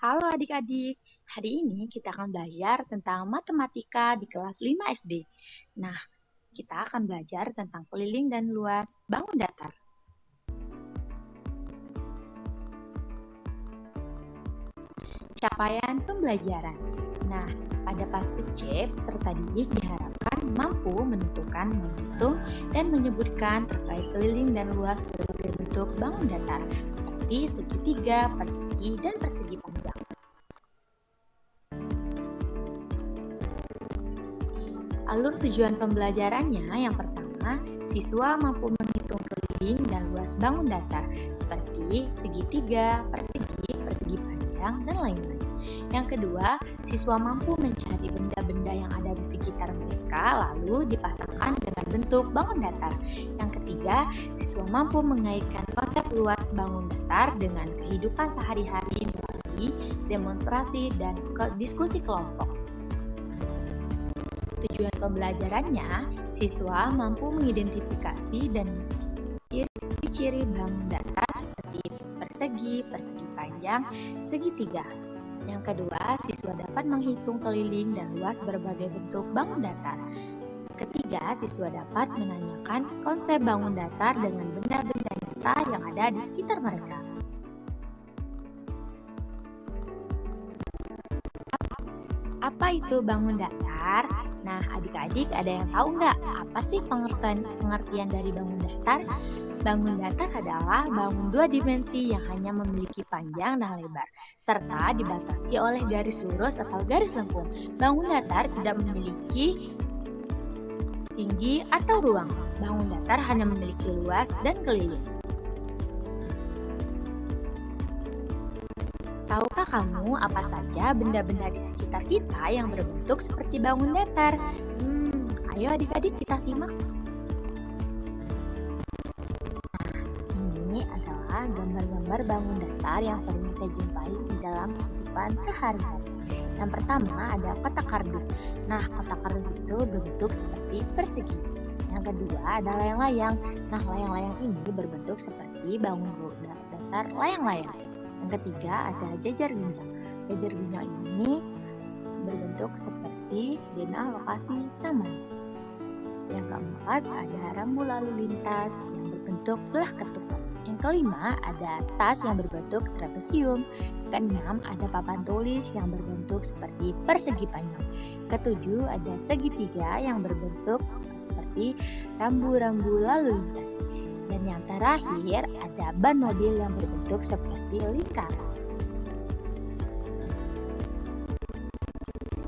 Halo adik-adik, hari ini kita akan belajar tentang matematika di kelas 5 SD. Nah, kita akan belajar tentang keliling dan luas bangun datar. Capaian pembelajaran. Nah, pada fase C, peserta didik diharapkan mampu menentukan, menghitung, dan menyebutkan terkait keliling dan luas berbagai bentuk bangun datar, seperti segitiga, persegi, dan persegi panjang. Alur tujuan pembelajarannya yang pertama, siswa mampu menghitung keliling dan luas bangun datar seperti segitiga, persegi, persegi panjang, dan lain-lain. Yang kedua, siswa mampu mencari benda-benda yang ada di sekitar mereka lalu dipasangkan dengan bentuk bangun datar. Yang ketiga, siswa mampu mengaitkan konsep luas bangun datar dengan kehidupan sehari-hari melalui demonstrasi dan diskusi kelompok. Tujuan pembelajarannya, siswa mampu mengidentifikasi dan ciri-ciri bangun datar seperti persegi, persegi panjang, segitiga. Yang kedua, siswa dapat menghitung keliling dan luas berbagai bentuk bangun datar. Ketiga, siswa dapat menanyakan konsep bangun datar dengan benda-benda nyata yang ada di sekitar mereka. Apa itu bangun datar? Nah, adik-adik ada yang tahu nggak apa sih pengertian dari bangun datar? Bangun datar adalah bangun dua dimensi yang hanya memiliki panjang dan lebar, serta dibatasi oleh garis lurus atau garis lengkung. Bangun datar tidak memiliki tinggi atau ruang. Bangun datar hanya memiliki luas dan keliling. Tahukah kamu apa saja benda-benda di sekitar kita yang berbentuk seperti bangun datar? Ayo adik-adik kita simak. Nah, ini adalah gambar-gambar bangun datar yang sering kita jumpai di dalam kehidupan sehari-hari. Yang pertama ada kotak kardus. Nah, kotak kardus itu berbentuk seperti persegi. Yang kedua ada layang-layang. Nah, layang-layang ini berbentuk seperti bangun datar layang-layang. Yang ketiga ada jajar ginjal. Jajar ginjal ini berbentuk seperti zona lokasi taman. Yang keempat ada rambu lalu lintas yang berbentuk belah ketupat. Yang kelima ada tas yang berbentuk trapesium. Keenam ada papan tulis yang berbentuk seperti persegi panjang. Ketujuh ada segitiga yang berbentuk seperti rambu-rambu lalu lintas. Dan yang terakhir ada ban mobil yang berbentuk seperti lingkaran.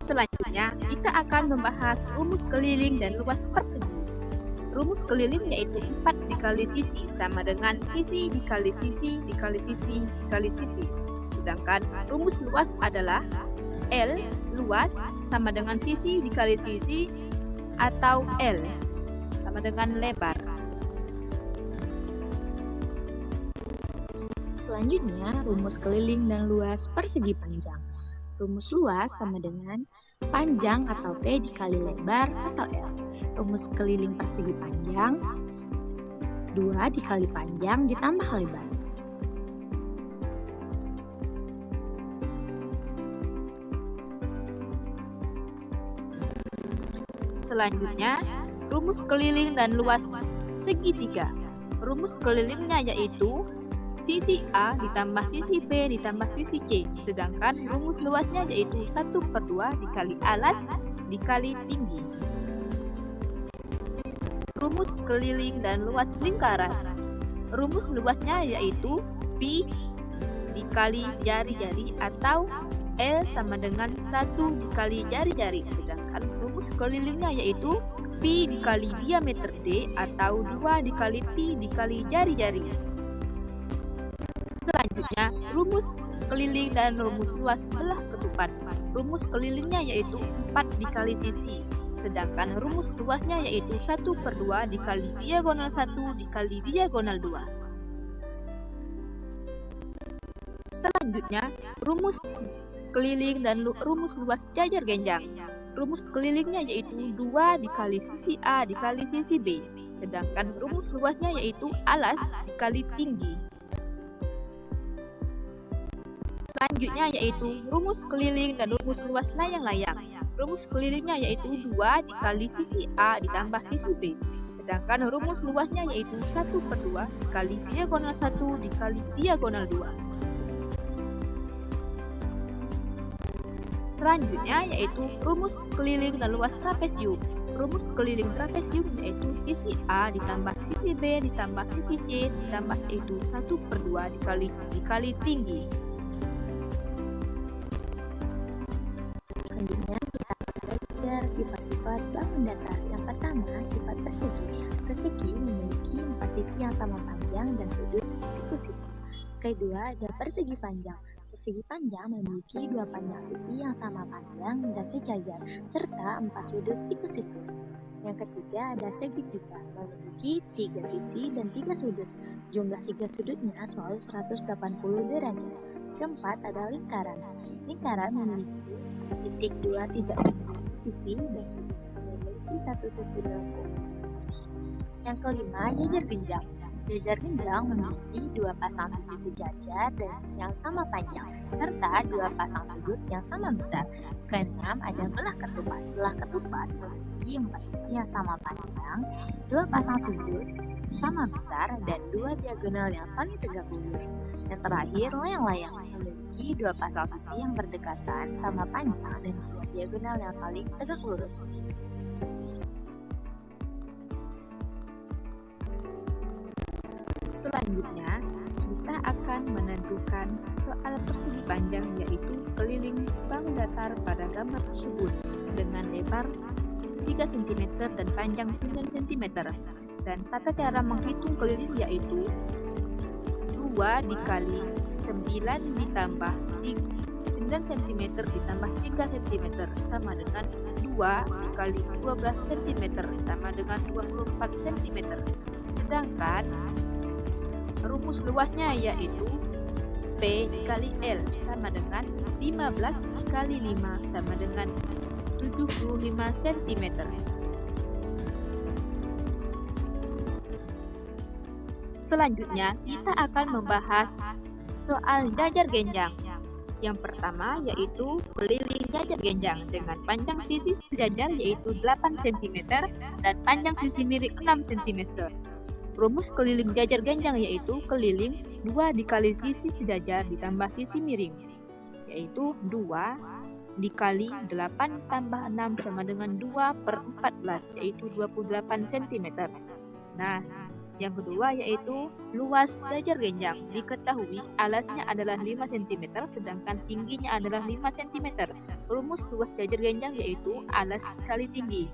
Selanjutnya, kita akan membahas rumus keliling dan luas persegi. Rumus keliling yaitu 4 dikali sisi sama dengan sisi dikali sisi dikali sisi dikali sisi. Sedangkan rumus luas adalah L luas sama dengan sisi dikali sisi atau L sama dengan lebar. Selanjutnya, rumus keliling dan luas persegi panjang. Rumus luas sama dengan panjang atau P dikali lebar atau L. Rumus keliling persegi panjang 2 dikali panjang ditambah lebar. Selanjutnya, rumus keliling dan luas segitiga. Rumus kelilingnya yaitu sisi A ditambah sisi B ditambah sisi C. Sedangkan rumus luasnya yaitu 1/2 dikali alas dikali tinggi. Rumus keliling dan luas lingkaran. Rumus luasnya yaitu pi dikali jari-jari atau L sama dengan 1 dikali jari-jari. Sedangkan rumus kelilingnya yaitu pi dikali diameter D atau 2 dikali pi dikali jari-jari. Selanjutnya, rumus keliling dan rumus luas belah ketupat. Rumus kelilingnya yaitu 4 dikali sisi. Sedangkan rumus luasnya yaitu 1/2 dikali diagonal 1 dikali diagonal 2. Selanjutnya, rumus keliling dan rumus luas jajar genjang. Rumus kelilingnya yaitu 2 dikali sisi A dikali sisi B. Sedangkan rumus luasnya yaitu alas dikali tinggi. Selanjutnya yaitu rumus keliling dan rumus luas layang-layang. Rumus kelilingnya yaitu 2 dikali sisi A ditambah sisi B. Sedangkan rumus luasnya yaitu 1/2 dikali diagonal 1 dikali diagonal 2. Selanjutnya yaitu rumus keliling dan luas trapesium. Rumus keliling trapesium yaitu sisi A ditambah sisi B ditambah sisi C ditambah yaitu 1/2 dikali tinggi. Selanjutnya kita akan belajar sifat-sifat bangun datar. Yang pertama, sifat persegi. Persegi memiliki 4 sisi yang sama panjang dan sudut siku-siku. Kedua, ada persegi panjang. Persegi panjang memiliki 2 panjang sisi yang sama panjang dan sejajar, serta 4 sudut siku-siku. Yang ketiga, ada segitiga, memiliki 3 sisi dan 3 sudut. Jumlah 3 sudutnya selalu 180 derajat. Keempat, ada lingkaran. Lingkaran memiliki titik 2 tidak sisi dan memiliki 1 sisi lengkung. Yang kelima, jajar genjang. Jajar genjang memiliki 2 pasang sisi sejajar dan yang sama panjang, serta 2 pasang sudut yang sama besar. Keenam, ada belah ketupat. Belah ketupat memiliki 4 sisi yang sama panjang, 2 pasang sudut sama besar, dan 2 diagonal yang saling tegak lurus. Yang terakhir, layang-layang memiliki 2 pasang sisi yang berdekatan sama panjang dan 2 diagonal yang saling tegak lurus. Selanjutnya, kita akan menentukan soal persegi panjang yaitu keliling bangun datar pada gambar tersebut dengan lebar 3 cm dan panjang 9 cm. Dan tata cara menghitung keliling yaitu 2 dikali 9 ditambah 9 cm ditambah 3 cm sama dengan 2 dikali 12 cm sama dengan 24 cm. Sedangkan rumus luasnya yaitu P dikali L sama dengan 15 dikali 5 sama dengan 75 cm. Selanjutnya, kita akan membahas soal jajar genjang. Yang pertama yaitu keliling jajar genjang dengan panjang sisi sejajar yaitu 8 cm dan panjang sisi miring 6 cm. Rumus keliling jajar genjang yaitu keliling 2 dikali sisi sejajar ditambah sisi miring, yaitu 2 dikali 8 tambah 6 sama dengan 2/14, yaitu 28 cm. Nah, yang kedua yaitu luas jajar genjang. Diketahui alasnya adalah 5 cm sedangkan tingginya adalah 5 cm. Rumus luas jajar genjang yaitu alas dikali tinggi,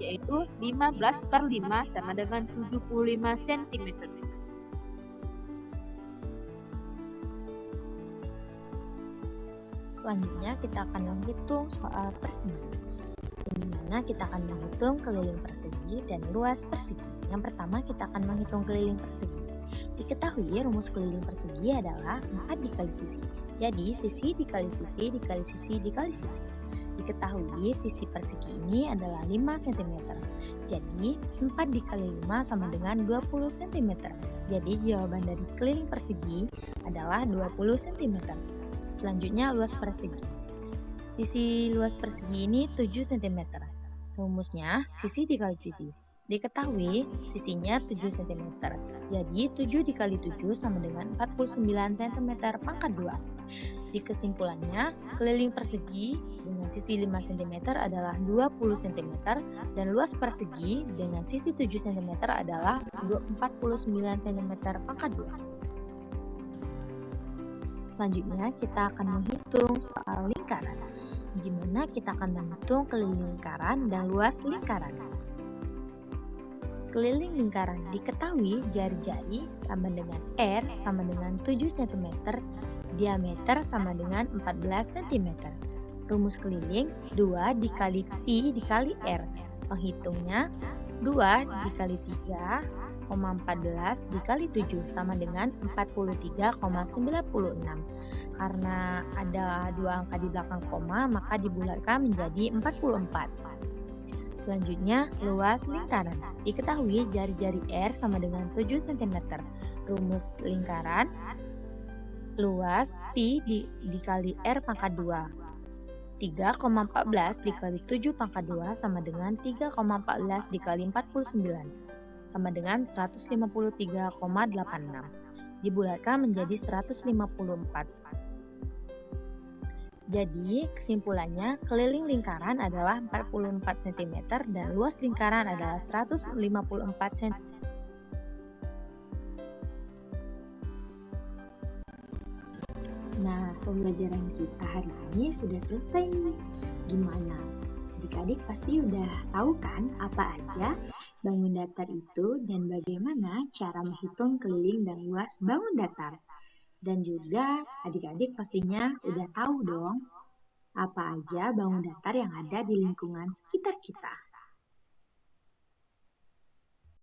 yaitu 15/5 sama dengan 75 cm. Selanjutnya kita akan menghitung soal persegi, di mana kita akan menghitung keliling persegi dan luas persegi. Yang pertama kita akan menghitung keliling persegi. Diketahui rumus keliling persegi adalah 4 dikali sisi. Jadi sisi dikali sisi dikali sisi dikali sisi. Diketahui sisi persegi ini adalah 5 cm. Jadi 4 dikali 5 sama dengan 20 cm. Jadi jawaban dari keliling persegi adalah 20 cm. Selanjutnya luas persegi. Sisi luas persegi ini 7 cm. Rumusnya sisi dikali sisi. Diketahui sisinya 7 cm. Jadi 7 dikali 7 sama dengan 49 cm pangkat 2. Di kesimpulannya, keliling persegi dengan sisi 5 cm adalah 20 cm dan luas persegi dengan sisi 7 cm adalah 49 cm pangkat 2. Selanjutnya kita akan menghitung soal lingkaran. Gimana kita akan menghitung keliling lingkaran dan luas lingkaran. Keliling lingkaran diketahui jari-jari sama dengan R sama dengan 7 cm, diameter sama dengan 14 cm. Rumus keliling 2 dikali Pi dikali R. Penghitungnya 2 dikali 3,14 dikali 7 sama dengan 43,96. Karena ada 2 angka di belakang koma, maka dibulatkan menjadi 44. Selanjutnya, luas lingkaran. Diketahui jari-jari R sama dengan 7 cm. Rumus lingkaran Luas Pi dikali R pangkat 2. 3,14 dikali 7 pangkat 2 sama dengan 3,14 dikali 49 sama dengan 153,86. Dibulatkan menjadi 154. Jadi, kesimpulannya keliling lingkaran adalah 44 cm dan luas lingkaran adalah 154 cm. Nah, pembelajaran kita hari ini sudah selesai nih. Gimana? Adik-adik pasti udah tahu kan apa aja bangun datar itu dan bagaimana cara menghitung keliling dan luas bangun datar. Dan juga adik-adik pastinya udah tahu dong apa aja bangun datar yang ada di lingkungan sekitar kita.